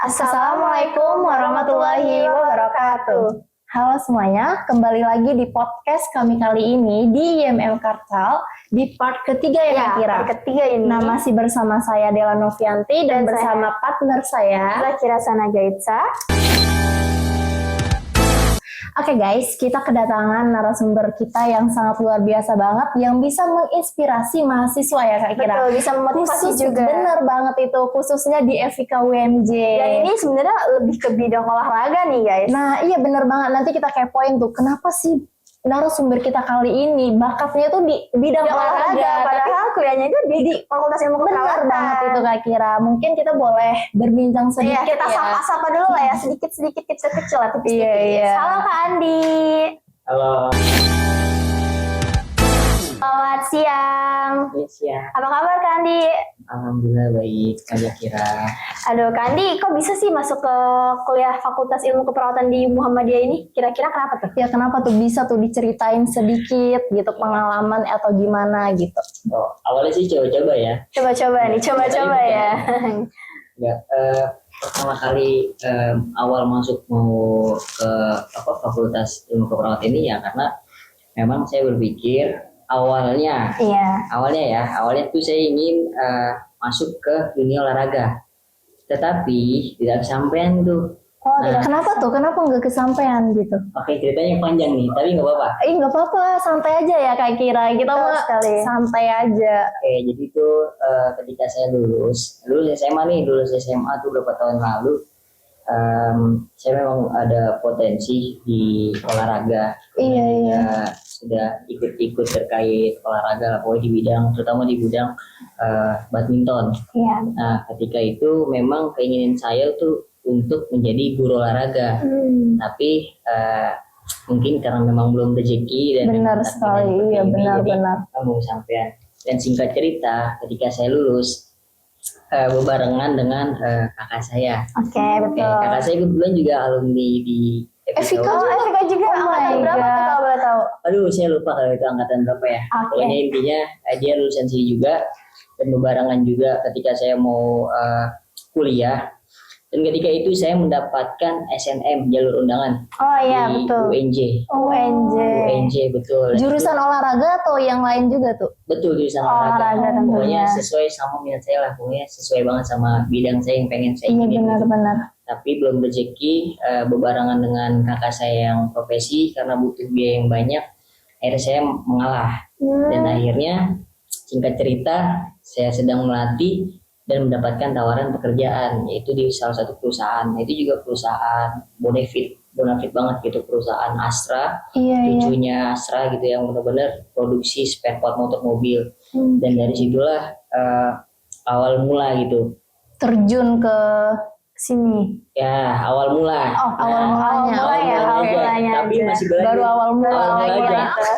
Assalamualaikum warahmatullahi wabarakatuh. Halo semuanya, kembali lagi di podcast kami kali ini di YML Kartal di part ketiga ya Kak Kira. Part ketiga ini. Nah, masih bersama saya Dela Novianti dan bersama partner saya Zakira Sanajaitsa. Oke guys, kita kedatangan narasumber kita yang sangat luar biasa banget, yang bisa menginspirasi mahasiswa ya Kak Kira. Betul, bisa memotivasi juga. Bener banget itu, khususnya di FIK UMJ. Dan ini sebenarnya lebih ke bidang olahraga nih guys. Nah iya bener banget, nanti kita kepoin tuh, kenapa sih narasumber kita kali ini bakatnya tuh di bidang olahraga, padahal kuliahnya itu di Fakultas Ilmu Keperawatan. Benar banget itu Kak Kira. Mungkin kita boleh berbincang sedikit kita sapa-sapa dulu lah ya, sedikit-sedikit kecil-kecil lah. Iya. Halo Kak Andi. Halo. Selamat siang. Siang. Apa kabar Kak Andi? Alhamdulillah baik, Kak Zakira. Aduh Kak Andi, kok bisa sih masuk ke kuliah Fakultas Ilmu Keperawatan di Muhammadiyah ini? Kira-kira kenapa tuh? Ya kenapa tuh, bisa tuh diceritain sedikit gitu pengalaman atau gimana gitu. Oh, awalnya sih coba-coba ya. Coba-coba nih, coba-coba ya. Enggak, pertama kali awal masuk mau ke Fakultas Ilmu Keperawatan ini ya karena memang saya berpikir awalnya tuh saya ingin masuk ke dunia olahraga, tetapi tidak kesampaian tuh. Oh, kenapa tuh? Kenapa nggak kesampaian gitu? Oke, ceritanya panjang nih, tapi nggak apa-apa. Nggak apa-apa, santai aja ya Kak Kira. Kita mah santai aja. Oke, jadi tuh ketika saya lulus SMA tuh beberapa tahun lalu, saya memang ada potensi di olahraga. Iya. Sudah ikut-ikut terkait olahraga, pokoknya terutama di bidang badminton. Iya. Nah, ketika itu memang keinginan saya tuh untuk menjadi guru olahraga, tapi mungkin karena memang belum rezeki dan benar sekali, iya benar. Kamu sampean. Dan singkat cerita, ketika saya lulus bebarengan dengan kakak saya. Oke, betul. Kakak saya kebetulan juga alumni di FIK juga. Angkatan berapa tuh kalau boleh tahu? Aduh, saya lupa kalau itu angkatan berapa ya. Pokoknya intinya dia lulusan sini juga dan bebarengan juga ketika saya mau kuliah. Dan ketika itu saya mendapatkan SNM jalur undangan. Oh iya, di betul. UNJ betul. Jurusan olahraga atau yang lain juga tuh? Betul, jurusan olahraga. Pokoknya sesuai sama minat saya lah, pokoknya sesuai banget sama bidang saya yang pengen saya ingin. Iya benar. Tapi belum rezeki, bebarengan dengan kakak saya yang profesi karena butuh biaya yang banyak, akhirnya saya mengalah. Dan akhirnya singkat cerita saya sedang melatih dan mendapatkan tawaran pekerjaan, yaitu di salah satu perusahaan. Itu juga perusahaan bonafit banget gitu, perusahaan Astra. Cucunya Astra gitu yang benar-benar produksi spare part motor mobil. Dan dari situlah awal mula gitu terjun ke sini. Ya, awal mula. Awal mulanya. Tapi masih berlanjut. Baru awal mula.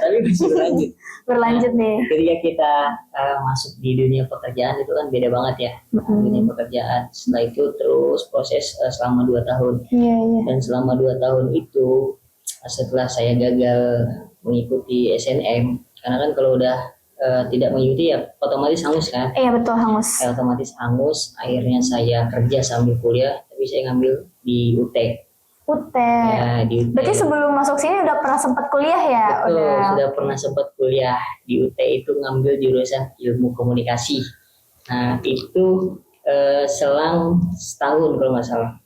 Tapi masih berlanjut. Berlanjut nih. Ketika kita masuk di dunia pekerjaan itu kan beda banget ya. Dunia pekerjaan. Setelah itu terus proses selama 2 tahun. Iya. Dan selama 2 tahun itu setelah saya gagal mengikuti SNM, karena kan kalau udah tidak mengikuti ya otomatis hangus kan. Iya betul, hangus. Otomatis hangus. Akhirnya saya kerja sambil kuliah, tapi saya ngambil di UT. Ya, di UT. Berarti sebelum masuk sini udah pernah sempat kuliah ya? Betul, sudah pernah sempat kuliah di UT, itu ngambil jurusan ilmu komunikasi. Nah itu selang setahun kalau nggak salah.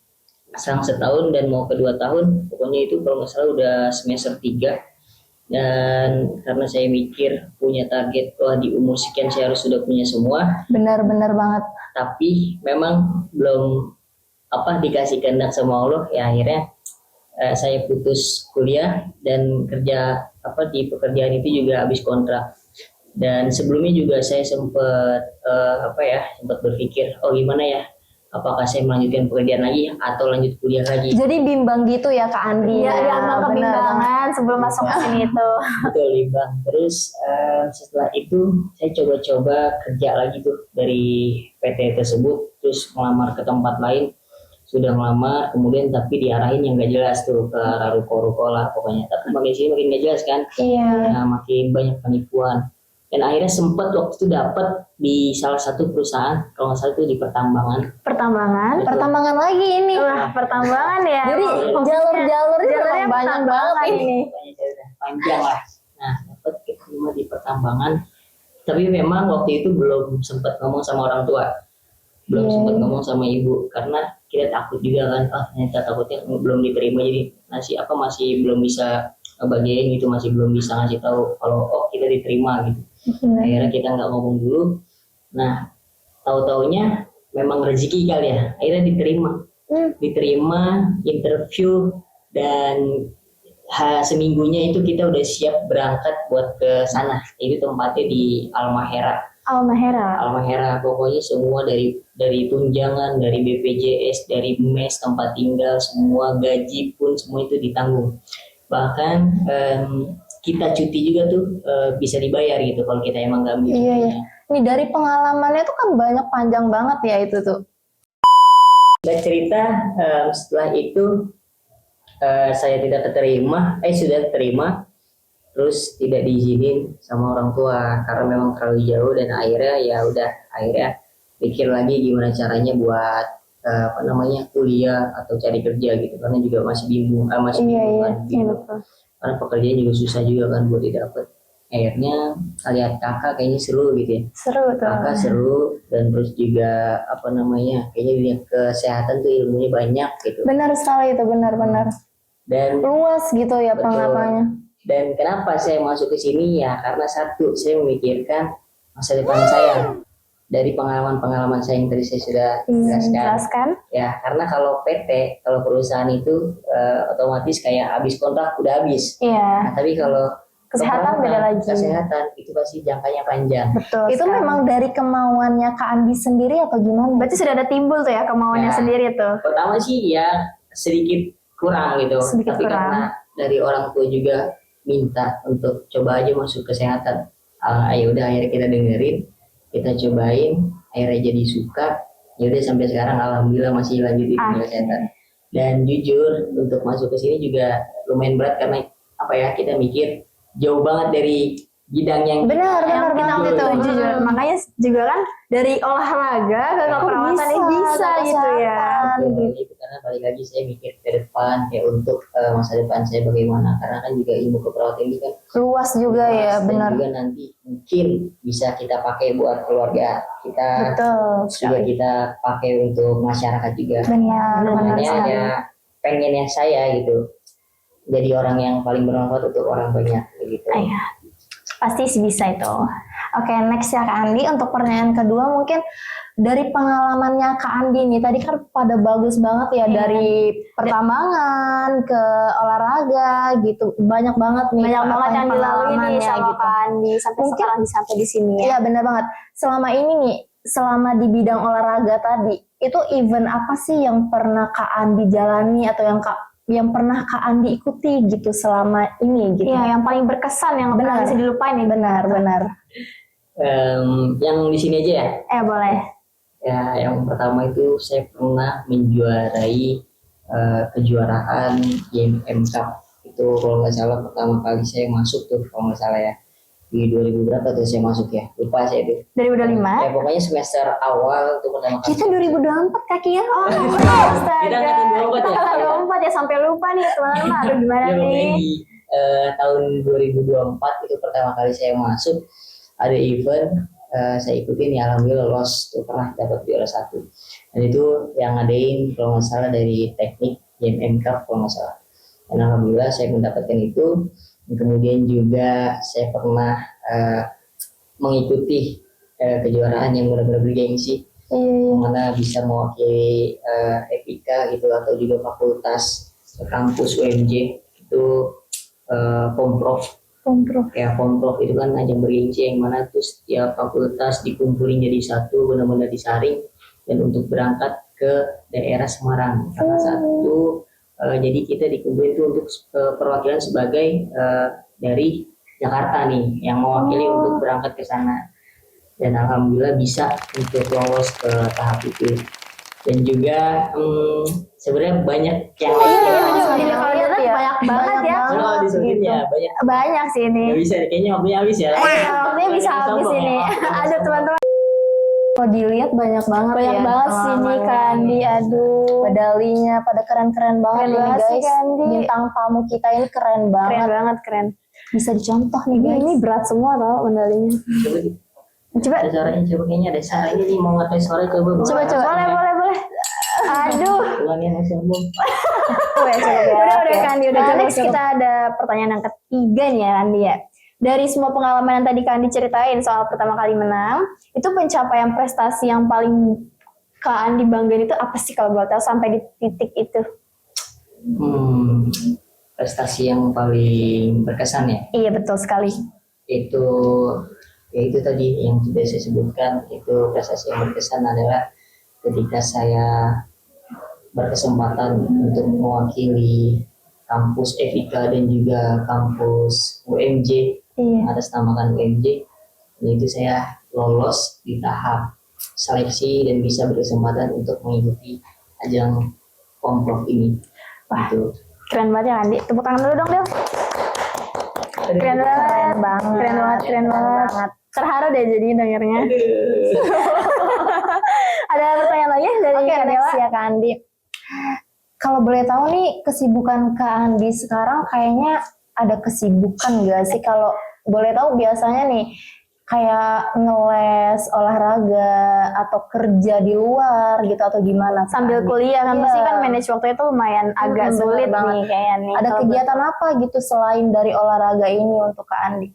Selang setahun dan mau ke 2 tahun, pokoknya itu kalau nggak salah udah semester 3. Dan karena saya mikir punya target, di umur sekian saya harus sudah punya semua. Benar banget. Tapi memang belum dikasih kehendak sama Allah, ya akhirnya saya putus kuliah dan kerja di pekerjaan itu juga habis kontrak. Dan sebelumnya juga saya sempat berpikir, gimana ya, apakah saya melanjutkan pekerjaan lagi atau lanjut kuliah lagi. Jadi bimbang gitu ya Kak Andi. Iya, diambang kebimbangan sebelum masuk ke sini itu. Betul, bimbang. Terus setelah itu saya coba-coba kerja lagi tuh dari PT tersebut, terus melamar ke tempat lain. Sudah melamar, kemudian tapi diarahin yang gak jelas tuh ke ruko-ruko lah pokoknya. Tapi makin sini makin gak jelas kan. Iya. Nah, makin banyak penipuan. Dan akhirnya sempat waktu itu dapat di salah satu perusahaan, kalau nggak salah itu di pertambangan. Pertambangan. Betul. Pertambangan lagi ini. Wah, pertambangan ya. Jadi jalurnya jalurnya memang banyak banget pertambangan ini. Banyak daerah panjang lah. Nah, dapat keterima di pertambangan. Tapi memang waktu itu belum sempat ngomong sama orang tua. Belum sempat ngomong sama ibu karena kita takut juga kan. Ternyata takutnya belum diterima, jadi masih belum bisa ngebagiin gitu, masih belum bisa ngasih tahu kalau kita diterima gitu. Akhirnya kita nggak ngomong dulu. Nah, tahu-taunya memang rezeki kali ya. Akhirnya diterima, interview, dan seminggunya itu kita udah siap berangkat buat ke sana. Itu tempatnya di Almahera. Almahera, pokoknya semua dari tunjangan, dari BPJS, dari mes, tempat tinggal, semua gaji pun semua itu ditanggung. Bahkan kita cuti juga tuh bisa dibayar gitu kalau kita emang nggak ambil Iya. cutinya. Ini dari pengalamannya tuh kan banyak, panjang banget ya itu tuh. Dan cerita setelah itu saya tidak sudah terima, terus tidak diizinin sama orang tua karena memang terlalu jauh, dan akhirnya pikir lagi gimana caranya buat kuliah atau cari kerja gitu, karena juga masih bingung kan gitu. Karena pekerjaan juga susah juga kan buat didapat. Akhirnya lihat kakak kayaknya seru gitu ya. Seru tuh. Kakak seru, dan terus juga kayaknya dunia kesehatan tuh ilmunya banyak gitu. Benar sekali itu, benar-benar. Dan Luas gitu ya betul. pengalamannya. Dan kenapa saya masuk ke sini ya? Karena satu, saya memikirkan masa depan saya dari pengalaman-pengalaman saya yang tadi saya sudah jelaskan. Ya, karena kalau PT, kalau perusahaan itu otomatis kayak habis kontrak udah habis. Iya. Nah, tapi kalau Kesehatan beda lagi. Kesehatan itu pasti jangkanya panjang. Betul. Itu sekali. memang dari kemauannya Kak Andi sendiri atau gimana? Berarti sudah ada timbul tuh ya kemauannya Ya. sendiri tuh. Pertama sih ya sedikit kurang gitu, Sedikit tapi kurang. karena dari orang tua juga minta untuk coba aja masuk kesehatan. Ya udah, akhirnya kita dengerin, kita cobain, akhirnya jadi suka. Ya udah sampai sekarang alhamdulillah masih lanjut di kesehatan. Dan jujur untuk masuk ke sini juga lumayan berat karena kita mikir jauh banget dari bidang yang Benar kita ambil tuh jujur. Makanya juga kan dari olahraga ke keperawatan ini bisa gitu ya. Itu karena balik lagi saya mikir ke depan kayak untuk masa depan saya bagaimana, karena kan juga ilmu keperawatan ini kan Luas juga ya, dan benar. juga nanti mungkin bisa kita pakai buat keluarga kita. Betul. Juga kita pakai untuk masyarakat juga. Benar Makanya sekali. ya pengennya saya gitu jadi orang yang paling bermanfaat untuk orang banyak gitu. Iya. Pasti bisa itu. Oke, next ya Kak Andi. Untuk pertanyaan kedua mungkin dari pengalamannya Kak Andi nih. Tadi kan pada bagus banget ya, dari pertambangan ke olahraga gitu. Banyak banget nih. Banyak banget yang dilalui nih sama Kak Andi sampai Mungkin- sekarang sampai di sini ya. Iya benar banget. Selama ini nih, selama di bidang olahraga tadi, itu event apa sih yang pernah Kak Andi jalani atau yang pernah Kak Andi ikuti gitu selama ini gitu? Iya, yang paling berkesan yang nggak pernah Benar. bisa dilupain nih. Benar. Yang di sini aja ya. Boleh. Ya, yang pertama itu saya pernah menjuarai kejuaraan YMM Cup. Itu kalau nggak salah pertama kali saya masuk tuh, kalau nggak salah ya. Di 2000 berapa tuh saya masuk ya? Lupa saya tuh. 2025. Ya pokoknya semester awal tuh pertama kali. Kita 2024 Kaki ya? Oh, Kita angkatan 24 ya? Kita 24 ya, sampai lupa nih teman-teman. Aduh gimana Ya, pokoknya nih? di tahun 2024 itu pertama kali saya masuk, ada event saya ikutin ya, alhamdulillah lolos tuh, pernah dapat juara 1. Dan itu yang ngadain kalau nggak salah dari teknik YMM Cup kalau nggak salah. Dan alhamdulillah saya mendapatkan itu. Kemudian juga saya pernah mengikuti kejuaraan yang benar-benar bergengsi, mana bisa mewakili Epika gitu, atau juga fakultas kampus UMJ itu Pomprov. Ya, Pomprov itu kan ajang bergengsi yang mana tuh setiap fakultas dikumpulin jadi satu, benar-benar disaring, dan untuk berangkat ke daerah Semarang karena satu. Jadi kita dikumpulin itu untuk perwakilan sebagai dari Jakarta nih yang mewakili untuk berangkat ke sana, dan alhamdulillah bisa untuk lolos ke tahap itu. Dan juga sebenarnya banyak yang lain. banyak banget ya. Kalau banget disebutin gitu. ya banyak. Banyak sih ini. Gak bisa, kayaknya waktunya habis ya. Waktunya bisa habis Sombong ini. ya. Aduh teman-teman, Kalau dilihat banyak banget banyak ya banget sih nih pengalamannya. Kak Andi. Aduh, Medalinya pada keren-keren banget Keren ini banget sih, guys. Kak Andi. Bintang tamu kita ini keren banget. keren banget, keren. Bisa dicontoh nih Ini, guys. ini berat semua tau medalinya. Coba Coba, ada suaranya, coba kayaknya ada suaranya nih, mau ngetes suara coba. coba. Boleh. Aduh. Uangnya mau sombong. Udah Kak Andi, udah. Nah, Next kita ada pertanyaan yang ketiga nih ya Andi ya. Dari semua pengalaman yang tadi Kak Andi ceritain soal pertama kali menang, itu pencapaian prestasi yang paling Kak Andi banggain itu apa sih kalau boleh tahu sampai di titik itu? Prestasi yang paling berkesan ya, Iya betul sekali. itu ya itu tadi yang sudah saya sebutkan. Itu prestasi yang berkesan adalah ketika saya berkesempatan untuk mewakili kampus Evika dan juga kampus UMJ, Iya. atas namakan UMJ, dan itu saya lolos di tahap seleksi dan bisa berkesempatan untuk mengikuti ajang Komprov ini. Wah. Gitu. Keren banget ya Andi. Tepuk tangan dulu dong Del. Keren banget. Keren banget. Terharu deh jadinya dengernya. Ada pertanyaan lagi dari Oke, Kak next Dela? ya Kak Andi. Kalau boleh tahu nih kesibukan Kak Andi sekarang kayaknya ada kesibukan gak sih? Kalau boleh tahu biasanya nih kayak ngeles, olahraga, atau kerja di luar gitu atau gimana? Kak Sambil Andi? kuliah kan Iya. pasti kan manage waktu itu lumayan agak bener sulit banget. nih kayaknya nih. Ada Kalau kegiatan apa gitu selain dari olahraga ini untuk Kak Andi?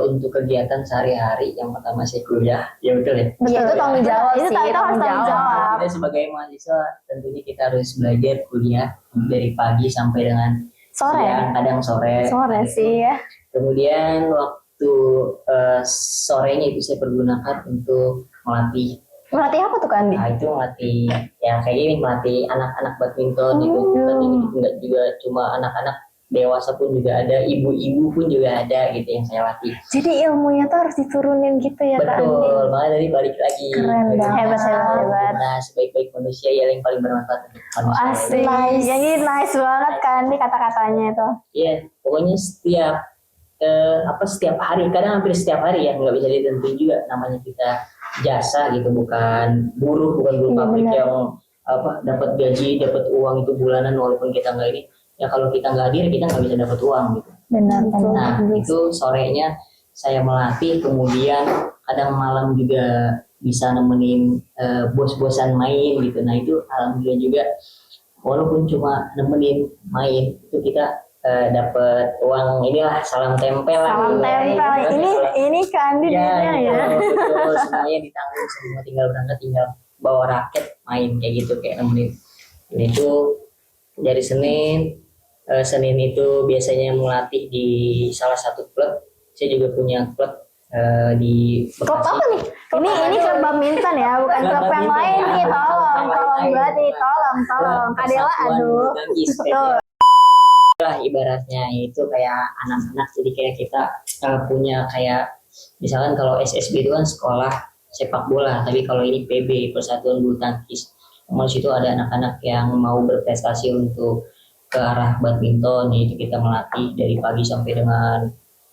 Untuk kegiatan sehari-hari yang pertama saya kuliah, ya betul ya. Betul, Iya, itu tanggung jawab itu sih, harus tanggung jawab. Kita sebagai mahasiswa tentunya kita harus belajar kuliah dari pagi sampai dengan Sore. siang, kadang sore. Sore sih ya. Kemudian waktu sorenya itu saya pergunakan untuk melatih. Melatih apa tuh Kak Andi? Nah itu melatih ya kayak gini, melatih anak-anak badminton itu. Bukan ini enggak juga cuma anak-anak, dewasa pun juga ada, ibu-ibu pun juga ada gitu yang saya latih. Jadi ilmunya tuh harus diturunin gitu ya Kak Andi? Betul, makanya tadi balik lagi. Keren banget. Hebat. Nah, sebaik-baik manusia ya yang paling bermanfaat untuk manusia. Asik. Nice. Jadi nice banget kan Andi kata-katanya itu. Iya, pokoknya setiap hari, kadang hampir setiap hari ya, nggak bisa ditentuin juga. Namanya kita jasa gitu, bukan buruh, bukan buruh pabrik yang dapat gaji, dapat uang itu bulanan walaupun kita nggak ini. Ya kalau kita nggak hadir, kita nggak bisa dapat uang gitu. Benar. Nah, itu sorenya saya melatih, kemudian kadang malam juga bisa nemenin bos-bosan main gitu. Nah, itu alhamdulillah juga walaupun cuma nemenin main, itu kita dapat uang, inilah salam tempel lah. Salam gitu. tempel. Ini Kak Andi duitnya ya. Betul, semuanya ditanggung, semua tinggal berangkat, tinggal bawa raket main kayak gitu, kayak nemenin. Ini tuh dari Senin itu biasanya melatih di salah satu klub. Saya juga punya klub di Bekasi. Klub apa nih? Ini klub badminton ya, bukan Klub klub yang badminton. lain nih. Tolong Lain. banget nih, tolong. Kak Dela, Persatuan aduh. Bulu Tangkis, Betul. lah ibaratnya itu kayak anak-anak, jadi kayak kita punya kayak misalkan kalau SSB itu kan sekolah sepak bola, tapi kalau ini PB, Persatuan Bulu Tangkis. Di situ ada anak-anak yang mau berprestasi untuk ke arah badminton, yaitu kita melatih dari pagi sampai dengan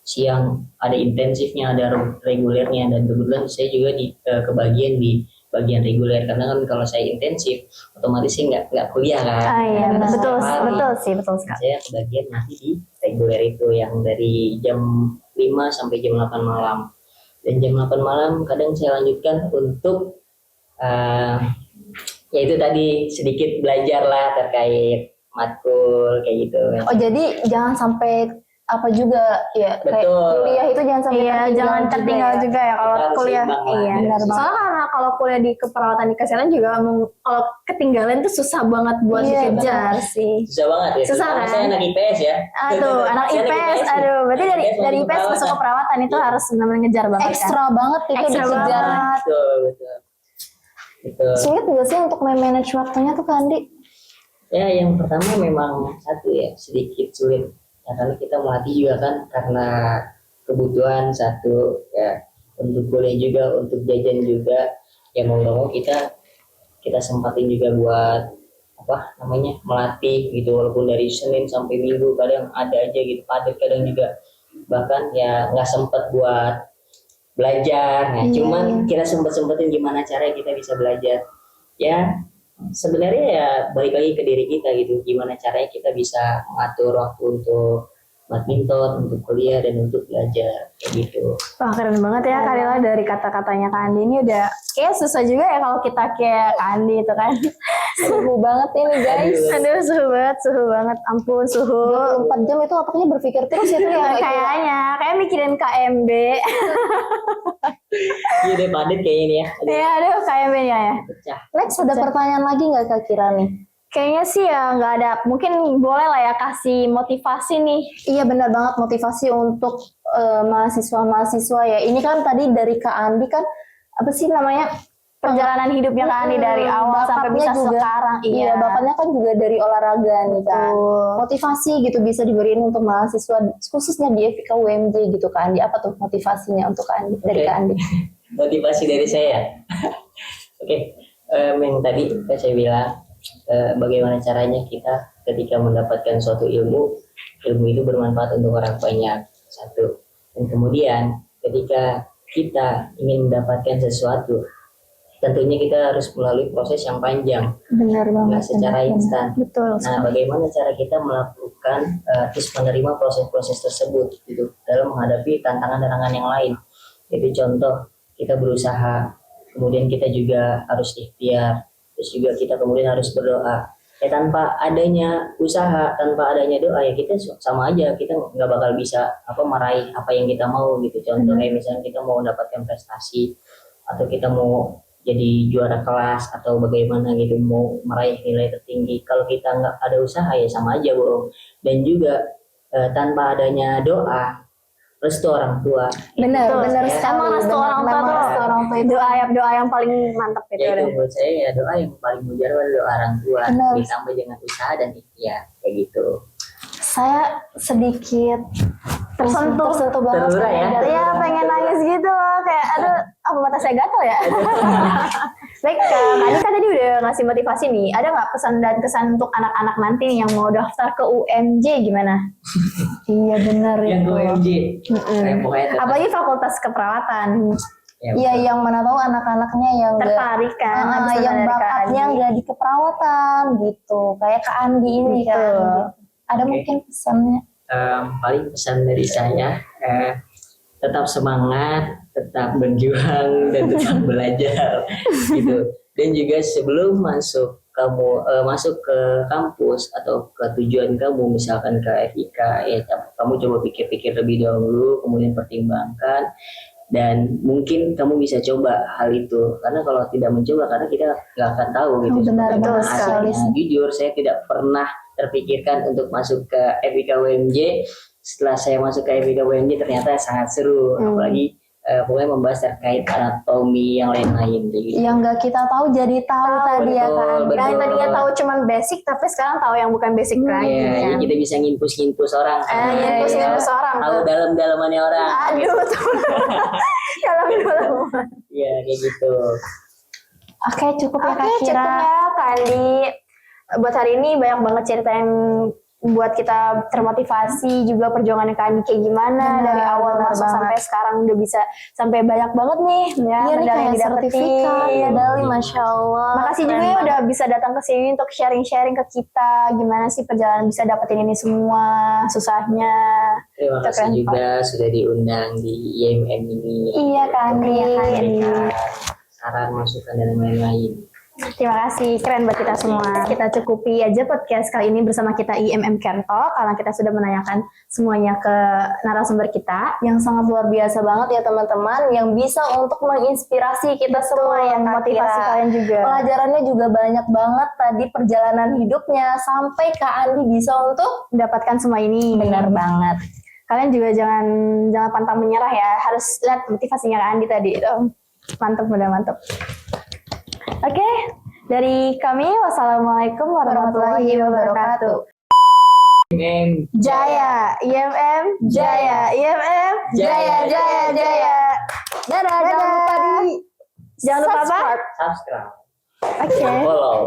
siang, ada intensifnya, ada regulernya, dan kebetulan saya juga kebagian di bagian reguler, karena kan kalau saya intensif otomatis sih nggak kuliah kan. Iya, betul sekali. Saya kebagian masih di reguler itu yang dari jam 5 sampai jam 8 malam, dan jam 8 malam kadang saya lanjutkan untuk yaitu tadi sedikit belajar lah terkait matkul kayak gitu. Oh jadi jangan sampai apa juga ya, kayak Betul. kuliah itu jangan sampai Iya, jangan tertinggal juga ya kalau Kita harus kuliah. seimbang lah. Iya, Benar banget. soalnya karena kalau kuliah di keperawatan di kesehatan juga kalau ketinggalan tuh susah banget buat Iya, dikejar benar. sih. Susah banget ya. Susah Karena kan? saya anak IPS ya. Aduh, anak Saya IPS, nih. aduh, berarti dari masuk IPS masuk ke perawatan itu Iya. harus benar-benar ngejar banget kan? Ekstra banget itu Ekstra dikejar. banget. Betul. Sulit nggak sih untuk manage waktunya tuh Kak Andi? Ya, yang pertama memang satu ya, sedikit sulit. Ya, karena kita melatih juga kan karena kebutuhan satu ya, untuk kuliah juga, untuk jajan juga. Ya mau nggak mau kita sempatin juga buat melatih gitu, walaupun dari Senin sampai Minggu kadang ada aja gitu padat, kadang juga bahkan ya nggak sempet buat belajar. Nah, cuman kita sempetin gimana caranya kita bisa belajar. Ya sebenarnya ya balik lagi ke diri kita gitu, gimana caranya kita bisa mengatur waktu untuk badminton, untuk kuliah, dan untuk belajar kayak gitu. Wah keren banget ya Kak Lila, dari kata-katanya Kak Andi ini udah kayak susah juga ya kalau kita kayak Kak Andi itu kan. Suhu banget ini guys. Aduh suhu banget, ampun suhu. 24 jam itu otaknya berpikir terus itu ya. Kayaknya, kayak mikirin KMB. Iya deh padat kayaknya ini ya. Ya aduh KMB ya. Pecah. Next ada pertanyaan lagi nggak Kak Kira nih? Kayaknya sih ya nggak ada. Mungkin boleh lah ya kasih motivasi nih. Iya benar banget, motivasi untuk mahasiswa-mahasiswa ya. Ini kan tadi dari Kak Andi kan apa sih namanya, Perjalanan hidupnya Kak Andi dari awal sampai bisa juga, sekarang. Iya, bapaknya kan juga dari olahraga nih kan. Betul. Motivasi gitu bisa diberiin untuk mahasiswa khususnya di FIK UMJ gitu Kak Andi. Apa tuh motivasinya untuk Kak Andi, dari Kak Andi? Motivasi dari saya. Oke, yang tadi saya bilang bagaimana caranya kita ketika mendapatkan suatu ilmu itu bermanfaat untuk orang banyak, satu. Dan kemudian ketika kita ingin mendapatkan sesuatu, tentunya kita harus melalui proses yang panjang, Benar banget. nggak secara instan. Betul. Nah, bagaimana cara kita melakukan terus menerima proses-proses tersebut gitu dalam menghadapi tantangan-tantangan yang lain. Jadi contoh, kita berusaha, kemudian kita juga harus ikhtiar, terus juga kita kemudian harus berdoa. Tanpa adanya usaha, tanpa adanya doa ya kita sama aja, kita nggak bakal bisa meraih apa yang kita mau gitu. Contoh kayak misalnya kita mau mendapatkan prestasi, atau kita mau jadi juara kelas, atau bagaimana gitu, mau meraih nilai tertinggi, kalau kita nggak ada usaha ya sama aja bohong. Dan juga tanpa adanya doa, restu orang tua. Benar Betul. sekali. Emang restu orang tua tuh restu orang tua itu doa yang paling mantap gitu. Ya itu menurut saya ya doa yang paling mujarab adalah doa orang tua, Benar. ditambah dengan usaha dan ikhtiar kayak gitu. saya sedikit tersentuh banget. Terluka ya? Iya pengen nangis gitu loh, kayak aduh apa mata saya gatal ya. Baik Kak Andi kan tadi udah ngasih motivasi nih, ada nggak pesan dan kesan untuk anak-anak nanti nih yang mau daftar ke UMJ gimana? Iya benar Yang itu. UMJ, pokoknya Apalagi fakultas keperawatan, Iya, yang mana tahu anak-anaknya yang tertarik kan? habis yang dari Kak bakatnya Andi. nggak di keperawatan gitu, kayak Kak Andi ini Gitu. kan. Ada mungkin pesannya? paling pesan dari saya, tetap semangat, tetap berjuang, dan tetap belajar gitu. Dan juga sebelum masuk ke kampus atau ke tujuan kamu, misalkan ke FIK, ya kamu coba pikir-pikir lebih dahulu, kemudian pertimbangkan, dan mungkin kamu bisa coba hal itu. Karena kalau tidak mencoba, karena kita nggak akan tahu gitu. Benar seperti banget mana sekali. hasilnya. Jujur saya tidak pernah terpikirkan untuk masuk ke FIK UMJ. Setelah saya masuk ke FIK UMJ ternyata sangat seru, apalagi pokoknya membahas terkait anatomi yang lain-lain gitu. Yang nggak kita tahu jadi tahu tadi ya betul, Kak Andi. betul. Yang tadinya tahu cuman basic, tapi sekarang tahu yang bukan basic lagi. Iya, kan? jadi kita bisa nginpus orang. Nginpus orang Tahu tuh. dalam-dalamannya orang. Aduh, kalau Iya, kayak gitu. Oke, cukup ya Kak Oke, Kira. cukup ya Kak Andi. Buat hari ini banyak banget cerita yang buat kita termotivasi, juga perjuangannya Kak Andi kayak gimana. Benar, dari awal benar masuk banget. sampai sekarang udah bisa sampai banyak banget nih ya, Iya nih medali yang kayak didapetin. sertifikat, medali, Masya Allah. Makasih juga Keren ya banget. udah bisa datang ke sini untuk sharing-sharing ke kita gimana sih perjalanan bisa dapetin ini semua, susahnya. Terima Itu kasih keren, juga sudah diundang di IMM ini. Iya Kak Andi. Memberikan saran, masukan, dan lain-lain. Terima kasih, keren buat kita semua. Kita cukupi aja podcast kali ini bersama kita IMM Care Talk, karena kita sudah menanyakan semuanya ke narasumber kita. Yang sangat luar biasa banget ya teman-teman, yang bisa untuk menginspirasi kita semua ya Kak motivasi Kira. kalian juga. Pelajarannya juga banyak banget tadi, perjalanan hidupnya sampai Kak Andi bisa untuk Mendapatkan semua ini. benar banget. Kalian juga jangan pantang menyerah ya. Harus lihat motivasinya Kak Andi tadi. Mantap, udah mantap. Oke, dari kami wassalamualaikum warahmatullahi wabarakatuh. IMM Jaya, IMM, Jaya, IMM, Jaya, Jaya, Jaya. Dadah, jangan lupa di Jangan lupa apa? subscribe. subscribe, Oke. follow.